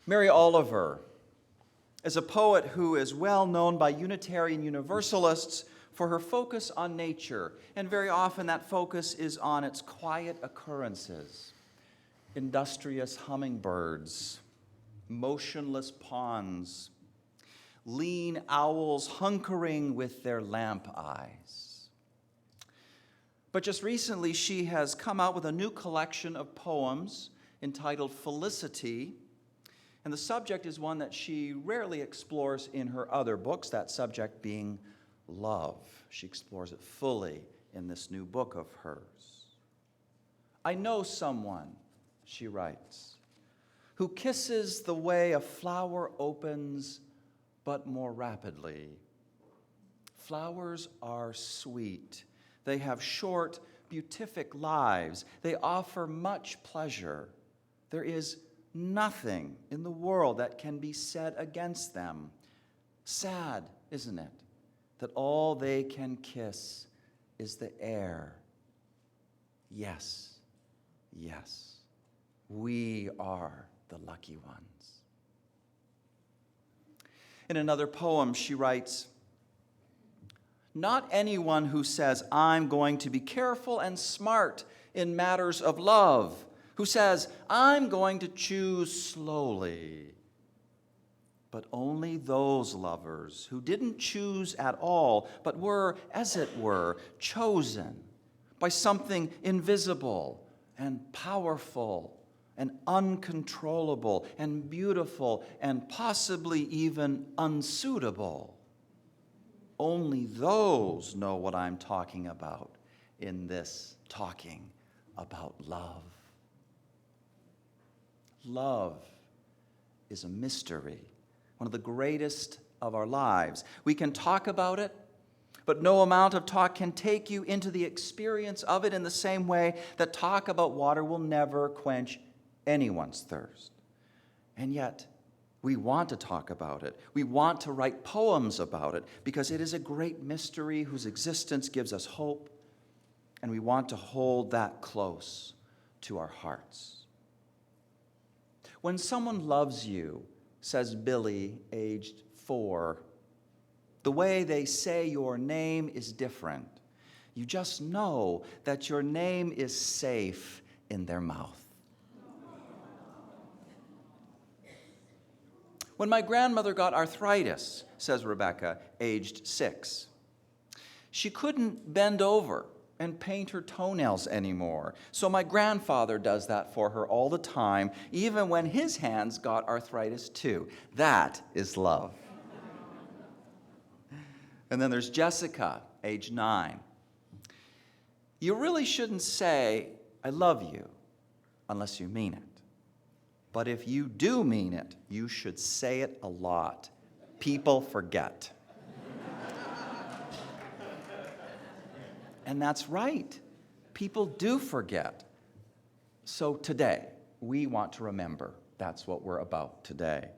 Mary Oliver is a poet who is well known by Unitarian Universalists for her focus on nature, and very often that focus is on its quiet occurrences. Industrious hummingbirds, motionless ponds, lean owls hunkering with their lamp eyes. But just recently, she has come out with a new collection of poems entitled Felicity, and the subject is one that she rarely explores in her other books, that subject being love. She explores it fully in this new book of hers. I know someone, she writes, who kisses the way a flower opens, but more rapidly. Flowers are sweet. They have short, beatific lives. They offer much pleasure. There is nothing in the world that can be said against them. Sad, isn't it, that all they can kiss is the air? Yes, yes, we are the lucky ones. In another poem, she writes, "Not anyone who says, 'I'm going to be careful and smart in matters of love,' who says, 'I'm going to choose slowly,' but only those lovers who didn't choose at all, but were, as it were, chosen by something invisible and powerful and uncontrollable and beautiful and possibly even unsuitable. Only those know what I'm talking about in this talking about love." Love is a mystery, one of the greatest of our lives. We can talk about it, but no amount of talk can take you into the experience of it in the same way that talk about water will never quench anyone's thirst. And yet, we want to talk about it. We want to write poems about it because it is a great mystery whose existence gives us hope, and we want to hold that close to our hearts. When someone loves you, says Billy, aged 4, the way they say your name is different. You just know that your name is safe in their mouth. When my grandmother got arthritis, says Rebecca, aged 6, she couldn't bend over and paint her toenails anymore. So my grandfather does that for her all the time, even when his hands got arthritis too. That is love. And then there's Jessica, age 9. You really shouldn't say, "I love you," unless you mean it. But if you do mean it, you should say it a lot. People forget. And that's right. People do forget. So today, we want to remember. That's what we're about today.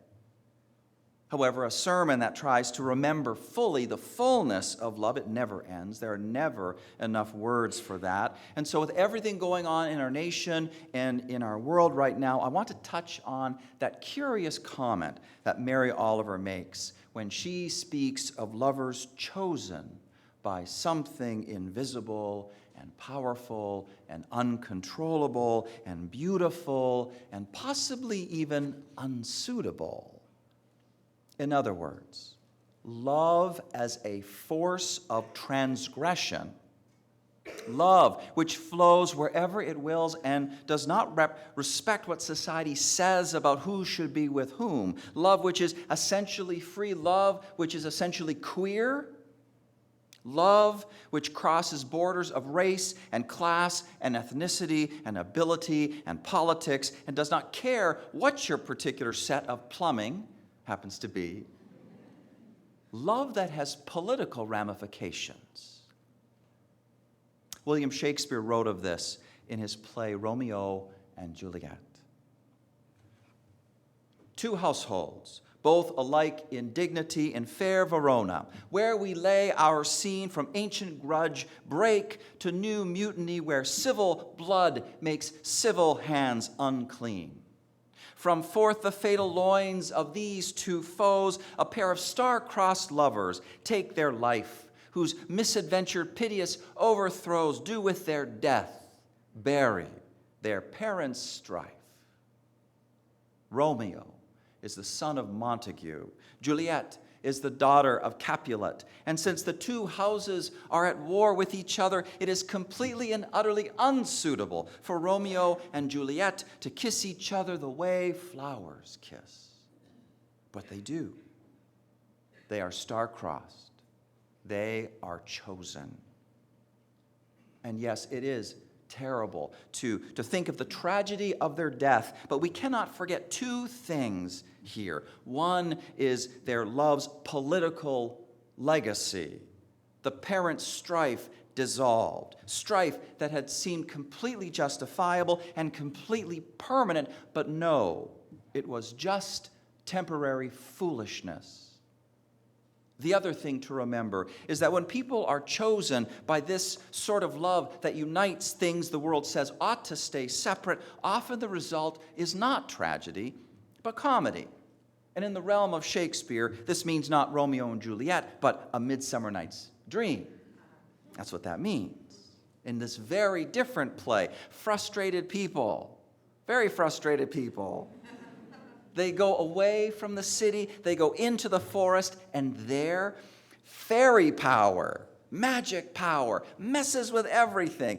However, a sermon that tries to remember fully the fullness of love, it never ends. There are never enough words for that. And so with everything going on in our nation and in our world right now, I want to touch on that curious comment that Mary Oliver makes when she speaks of lovers chosen by something invisible and powerful and uncontrollable and beautiful and possibly even unsuitable. In other words, love as a force of transgression. Love which flows wherever it wills and does not respect what society says about who should be with whom. Love which is essentially free. Love which is essentially queer. Love which crosses borders of race and class and ethnicity and ability and politics and does not care what your particular set of plumbing happens to be. Love that has political ramifications. William Shakespeare wrote of this in his play Romeo and Juliet. Two households, both alike in dignity in fair Verona, where we lay our scene from ancient grudge break to new mutiny, where civil blood makes civil hands unclean. From forth the fatal loins of these two foes, a pair of star-crossed lovers take their life, whose misadventured piteous overthrows do with their death bury their parents' strife. Romeo is the son of Montague. Juliet is the daughter of Capulet. And since the two houses are at war with each other, it is completely and utterly unsuitable for Romeo and Juliet to kiss each other the way flowers kiss. But they do. They are star-crossed. They are chosen. And yes, it is terrible to think of the tragedy of their death, but we cannot forget two things here. One is their love's political legacy. The parents' strife dissolved. Strife that had seemed completely justifiable and completely permanent, but no, it was just temporary foolishness. The other thing to remember is that when people are chosen by this sort of love that unites things the world says ought to stay separate, often the result is not tragedy, but comedy. And in the realm of Shakespeare, this means not Romeo and Juliet, but A Midsummer Night's Dream. That's what that means. In this very different play, frustrated people, very frustrated people, they go away from the city, they go into the forest, and there, fairy power, magic power, messes with everything.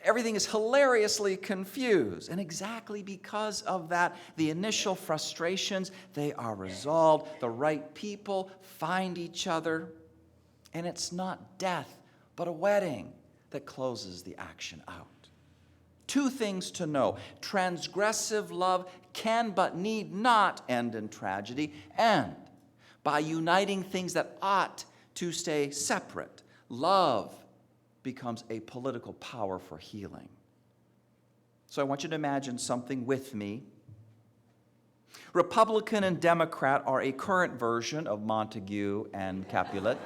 Everything is hilariously confused. And exactly because of that, the initial frustrations, they are resolved. The right people find each other. And it's not death, but a wedding that closes the action out. Two things to know. Transgressive love can but need not end in tragedy, and by uniting things that ought to stay separate, love becomes a political power for healing. So I want you to imagine something with me. Republican and Democrat are a current version of Montague and Capulet.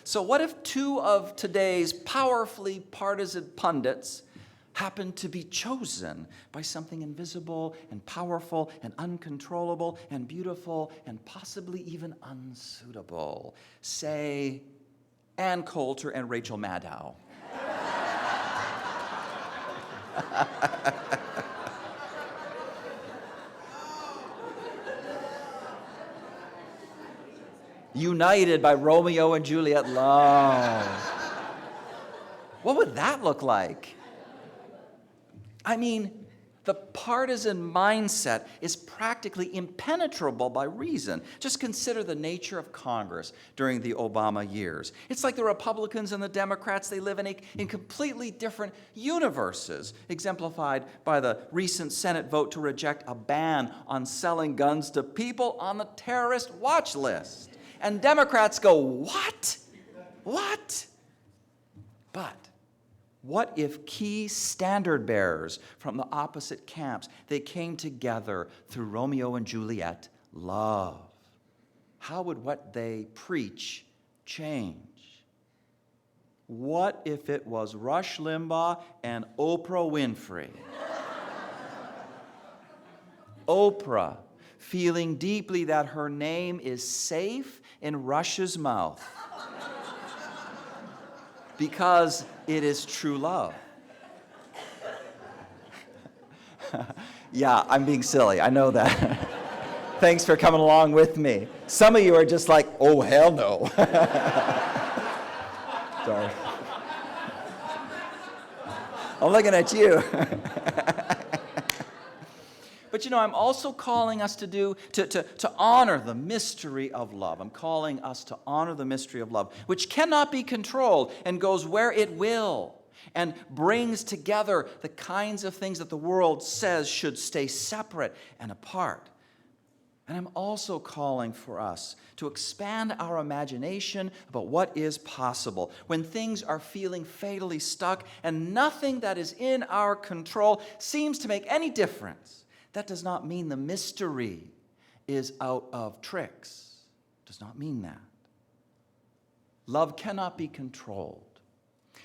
So what if two of today's powerfully partisan pundits happen to be chosen by something invisible and powerful and uncontrollable and beautiful and possibly even unsuitable? Say, Ann Coulter and Rachel Maddow. United by Romeo and Juliet love. What would that look like? I mean, the partisan mindset is practically impenetrable by reason. Just consider the nature of Congress during the Obama years. It's like the Republicans and the Democrats, they live in completely different universes, exemplified by the recent Senate vote to reject a ban on selling guns to people on the terrorist watch list. And Democrats go, what? What? But what if key standard bearers from the opposite camps, they came together through Romeo and Juliet love? How would what they preach change? What if it was Rush Limbaugh and Oprah Winfrey? Oprah, feeling deeply that her name is safe in Rush's mouth because it is true love. Yeah, I'm being silly. I know that. Thanks for coming along with me. Some of you are just like, oh, hell no. Sorry. I'm looking at you. But I'm also calling us to honor the mystery of love. I'm calling us to honor the mystery of love, which cannot be controlled and goes where it will and brings together the kinds of things that the world says should stay separate and apart. And I'm also calling for us to expand our imagination about what is possible when things are feeling fatally stuck and nothing that is in our control seems to make any difference. That does not mean the mystery is out of tricks. Does not mean that. Love cannot be controlled,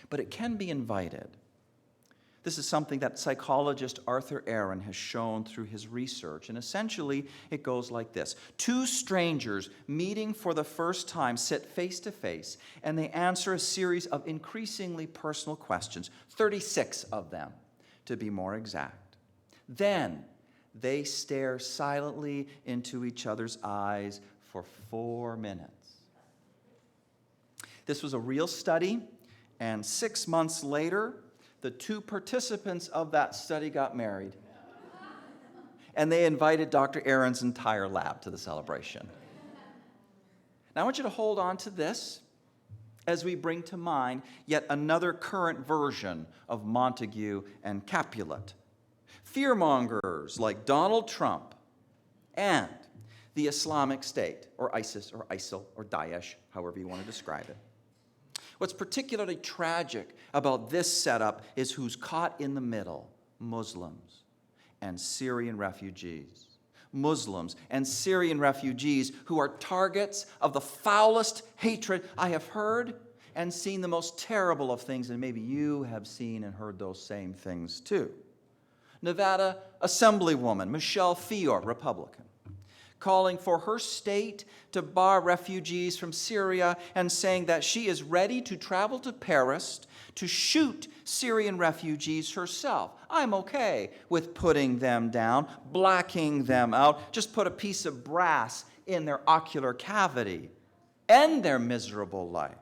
but it can be invited. This is something that psychologist Arthur Aaron has shown through his research. And essentially, it goes like this. Two strangers meeting for the first time sit face to face, and they answer a series of increasingly personal questions, 36 of them, to be more exact. Then they stare silently into each other's eyes for 4 minutes. This was a real study, and 6 months later, the two participants of that study got married. And they invited Dr. Aaron's entire lab to the celebration. Now I want you to hold on to this as we bring to mind yet another current version of Montague and Capulet. Fearmongers like Donald Trump and the Islamic State, or ISIS, or ISIL, or Daesh, however you want to describe it. What's particularly tragic about this setup is who's caught in the middle: Muslims and Syrian refugees. Muslims and Syrian refugees who are targets of the foulest hatred. I have heard and seen the most terrible of things, and maybe you have seen and heard those same things too. Nevada Assemblywoman Michelle Fior, Republican, calling for her state to bar refugees from Syria and saying that she is ready to travel to Paris to shoot Syrian refugees herself. I'm okay with putting them down, blacking them out. Just put a piece of brass in their ocular cavity. End their miserable life.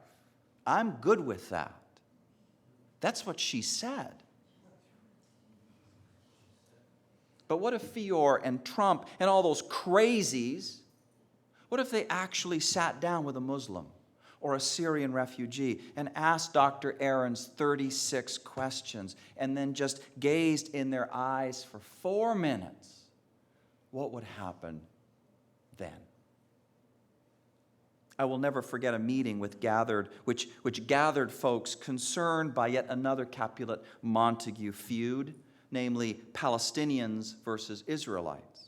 I'm good with that. That's what she said. But what if Fior and Trump and all those crazies, what if they actually sat down with a Muslim or a Syrian refugee and asked Dr. Aaron's 36 questions and then just gazed in their eyes for 4 minutes? What would happen then? I will never forget a meeting which gathered folks concerned by yet another Capulet Montague feud, namely Palestinians versus Israelites.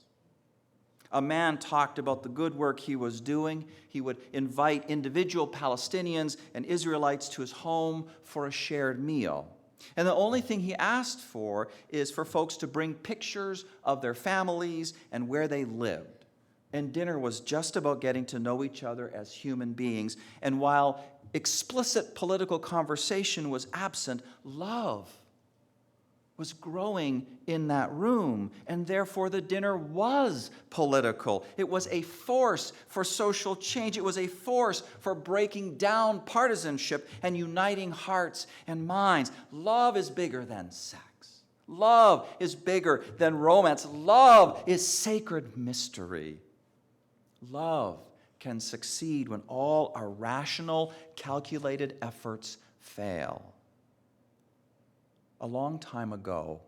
A man talked about the good work he was doing. He would invite individual Palestinians and Israelites to his home for a shared meal. And the only thing he asked for is for folks to bring pictures of their families and where they lived. And dinner was just about getting to know each other as human beings. And while explicit political conversation was absent, love was growing in that room, and therefore the dinner was political. It was a force for social change. It was a force for breaking down partisanship and uniting hearts and minds. Love is bigger than sex. Love is bigger than romance. Love is sacred mystery. Love can succeed when all our rational, calculated efforts fail. A long time ago,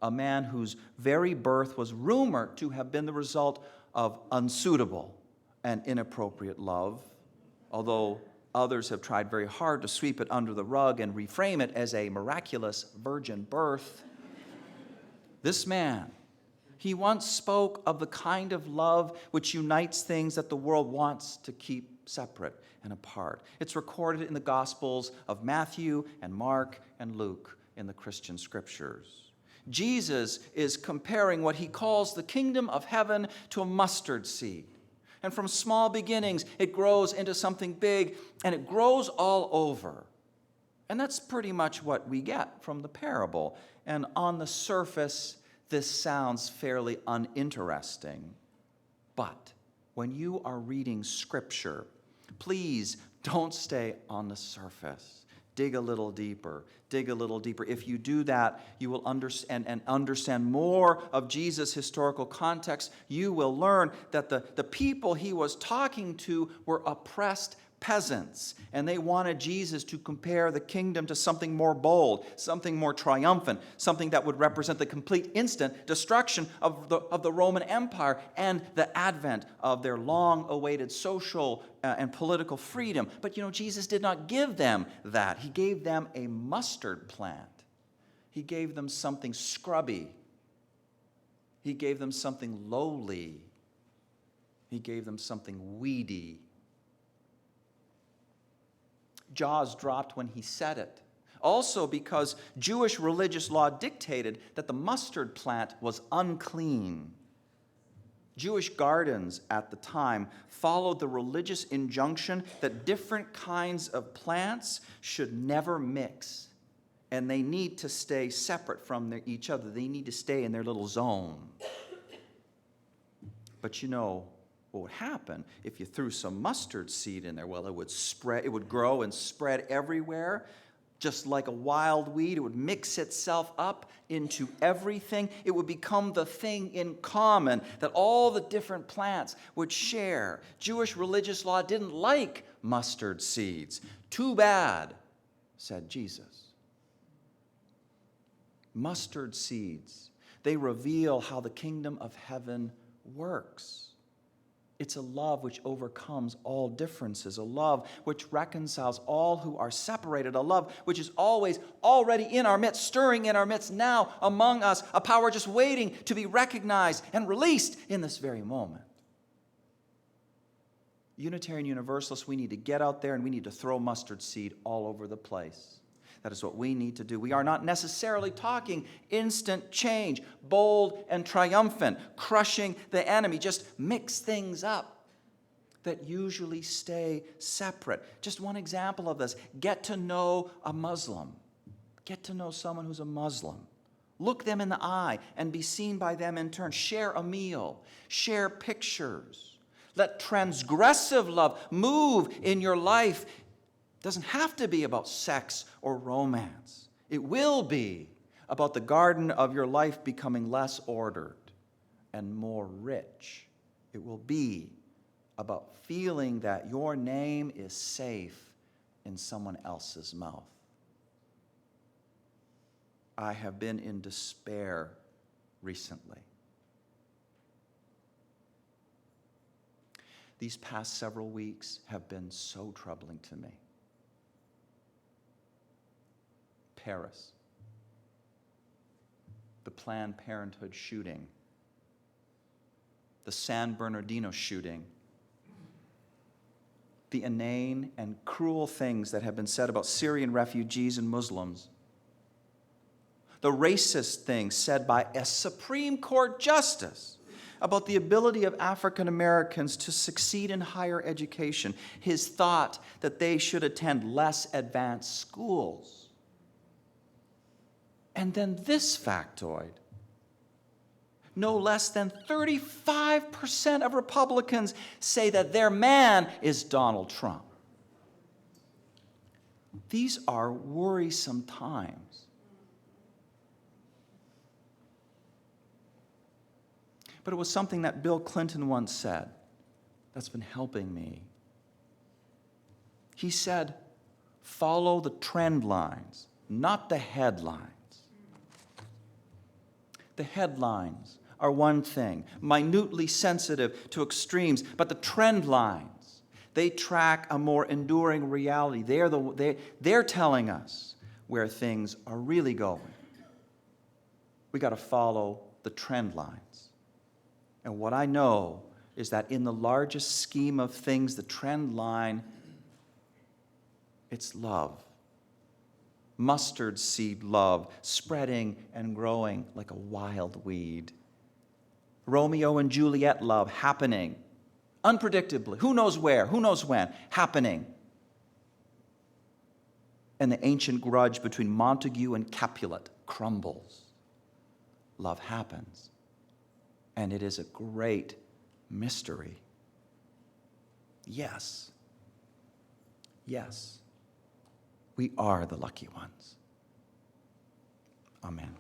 a man whose very birth was rumored to have been the result of unsuitable and inappropriate love, although others have tried very hard to sweep it under the rug and reframe it as a miraculous virgin birth. This man, he once spoke of the kind of love which unites things that the world wants to keep separate and apart. It's recorded in the Gospels of Matthew and Mark and Luke in the Christian scriptures. Jesus is comparing what he calls the kingdom of heaven to a mustard seed. And from small beginnings, it grows into something big, and it grows all over. And that's pretty much what we get from the parable. And on the surface, this sounds fairly uninteresting. But when you are reading Scripture, please don't stay on the surface. Dig a little deeper. Dig a little deeper. If you do that, you will understand more of Jesus' historical context. You will learn that the people he was talking to were oppressed peasants, and they wanted Jesus to compare the kingdom to something more bold, something more triumphant, something that would represent the complete instant destruction of the Roman Empire and the advent of their long-awaited social and political freedom. But Jesus did not give them that. He gave them a mustard plant. He gave them something scrubby. He gave them something lowly. He gave them something weedy. Jaws dropped when he said it. Also because Jewish religious law dictated that the mustard plant was unclean. Jewish gardens at the time followed the religious injunction that different kinds of plants should never mix, and they need to stay separate from each other. They need to stay in their little zone. But you know what would happen if you threw some mustard seed in there? Well, it would spread, it would grow and spread everywhere. Just like a wild weed, it would mix itself up into everything. It would become the thing in common that all the different plants would share. Jewish religious law didn't like mustard seeds. Too bad, said Jesus. Mustard seeds, they reveal how the kingdom of heaven works. It's a love which overcomes all differences, a love which reconciles all who are separated, a love which is always already in our midst, stirring in our midst now among us, a power just waiting to be recognized and released in this very moment. Unitarian Universalists, we need to get out there and we need to throw mustard seed all over the place. That is what we need to do. We are not necessarily talking instant change, bold and triumphant, crushing the enemy. Just mix things up that usually stay separate. Just one example of this. Get to know a Muslim. Get to know someone who's a Muslim. Look them in the eye and be seen by them in turn. Share a meal. Share pictures. Let transgressive love move in your life. Doesn't have to be about sex or romance. It will be about the garden of your life becoming less ordered and more rich. It will be about feeling that your name is safe in someone else's mouth. I have been in despair recently. These past several weeks have been so troubling to me. Paris, the Planned Parenthood shooting, the San Bernardino shooting, the inane and cruel things that have been said about Syrian refugees and Muslims, the racist things said by a Supreme Court justice about the ability of African Americans to succeed in higher education, his thought that they should attend less advanced schools. And then this factoid. No less than 35% of Republicans say that their man is Donald Trump. These are worrisome times. But it was something that Bill Clinton once said that's been helping me. He said, follow the trend lines, not the headlines. The headlines are one thing, minutely sensitive to extremes, but the trend lines, they track a more enduring reality. They're telling us where things are really going. We got to follow the trend lines. And what I know is that in the largest scheme of things, the trend line, it's love. Mustard seed love, spreading and growing like a wild weed. Romeo and Juliet love happening, unpredictably, who knows where, who knows when, happening. And the ancient grudge between Montague and Capulet crumbles. Love happens. And it is a great mystery. Yes. Yes. We are the lucky ones. Amen.